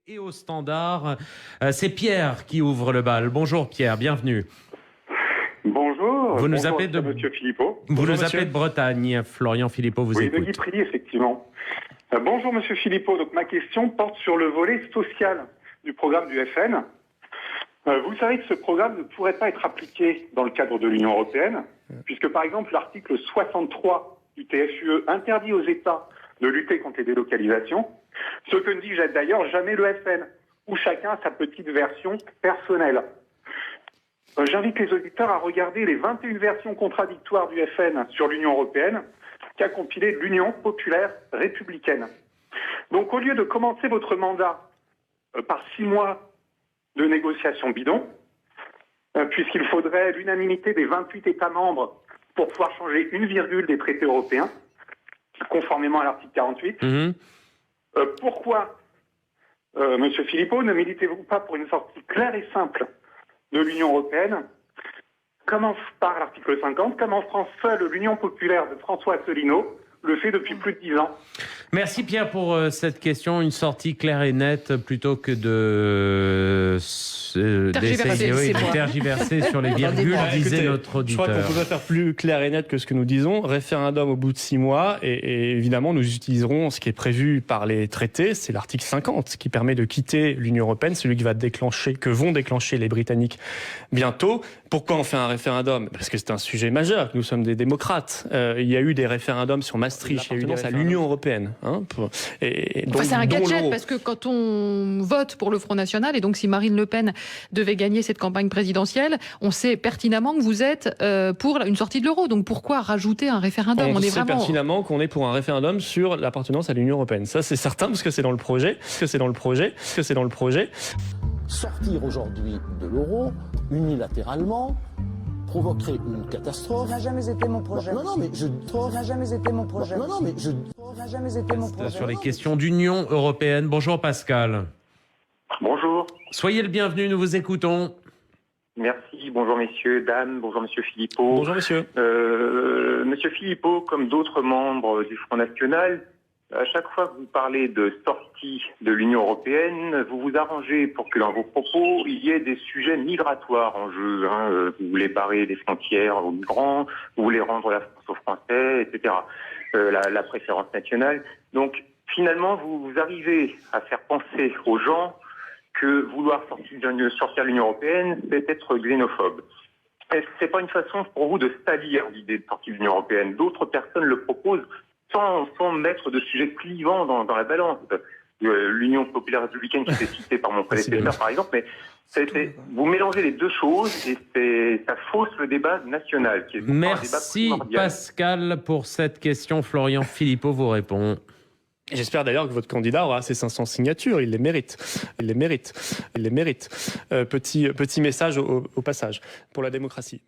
Et au standard, c'est Pierre qui ouvre le bal. Bonjour Pierre, bienvenue. Bonjour. Vous nous Bonjour, appelez de Monsieur Philippot. Vous Bonjour, nous appelez de Bretagne. Florian Philippot vous Oui, de écoute. Guipry, effectivement. Bonjour Monsieur Philippot. Donc ma question porte sur le volet social du programme du FN. Vous savez que ce programme ne pourrait pas être appliqué dans le cadre de l'Union européenne, puisque par exemple l'article 63 du TFUE interdit aux États de lutter contre les délocalisations, ce que ne dit d'ailleurs jamais le FN, où chacun a sa petite version personnelle. J'invite les auditeurs à regarder les 21 versions contradictoires du FN sur l'Union européenne qu'a compilé l'Union populaire républicaine. Donc au lieu de commencer votre mandat par 6 mois de négociations bidons, puisqu'il faudrait l'unanimité des 28 États membres pour pouvoir changer une virgule des traités européens, conformément à l'article 48, pourquoi, Monsieur Philippot, ne militez-vous pas pour une sortie claire et simple de l'Union européenne, comme par l'article 50, comme en France seule l'Union populaire de François Asselineau le fait depuis plus de 10 ans. Merci Pierre pour cette question. Une sortie claire et nette plutôt que d'essayer de tergiverser sur les virgules, disait notre auditeur. Je crois qu'on pourrait faire plus clair et net que ce que nous disons. Référendum au bout de 6 mois et évidemment nous utiliserons ce qui est prévu par les traités, c'est l'article 50 qui permet de quitter l'Union européenne, celui que vont déclencher les Britanniques bientôt. Pourquoi on fait un référendum ? Parce que c'est un sujet majeur, nous sommes des démocrates. Il y a eu des référendums sur Maastricht, il y a eu des référendums à l'Union européenne. C'est un gadget, parce que quand on vote pour le Front National, et donc si Marine Le Pen devait gagner cette campagne présidentielle, on sait pertinemment que vous êtes pour une sortie de l'euro. Donc pourquoi rajouter un référendum ? On sait pertinemment qu'on est pour un référendum sur l'appartenance à l'Union européenne. Ça c'est certain, parce que c'est dans le projet. Sortir aujourd'hui de l'euro, unilatéralement, provoquerait une catastrophe. Ça n'a jamais été mon projet. Non, mais je... Ça n'a jamais été mon projet. Non, mais je... Ça n'a jamais été mon projet. Sur les questions d'Union européenne. Bonjour Pascal. Bonjour. Soyez le bienvenu, nous vous écoutons. Merci, bonjour messieurs, dames, bonjour monsieur Philippot. Bonjour monsieur. Monsieur Philippot, comme d'autres membres du Front National, à chaque fois que vous parlez de sortie de l'Union européenne, vous vous arrangez pour que dans vos propos, il y ait des sujets migratoires en jeu. Vous voulez barrer les frontières aux migrants, vous voulez rendre la France aux Français, etc. La préférence nationale. Donc finalement, vous arrivez à faire penser aux gens que vouloir sortir de l'Union européenne, c'est être xénophobe. Est-ce que c'est pas une façon pour vous de salir l'idée de sortie de l'Union européenne ? D'autres personnes le proposent sans mettre de sujets clivants dans la balance. L'Union populaire républicaine qui était citée par mon prédécesseur, par exemple, mais vous mélangez les deux choses et ça fausse le débat national. Qui est Merci un débat primordial. Pascal pour cette question. Florian Philippot vous répond. J'espère d'ailleurs que votre candidat aura ses 500 signatures. Il les mérite. Petit message au passage pour la démocratie.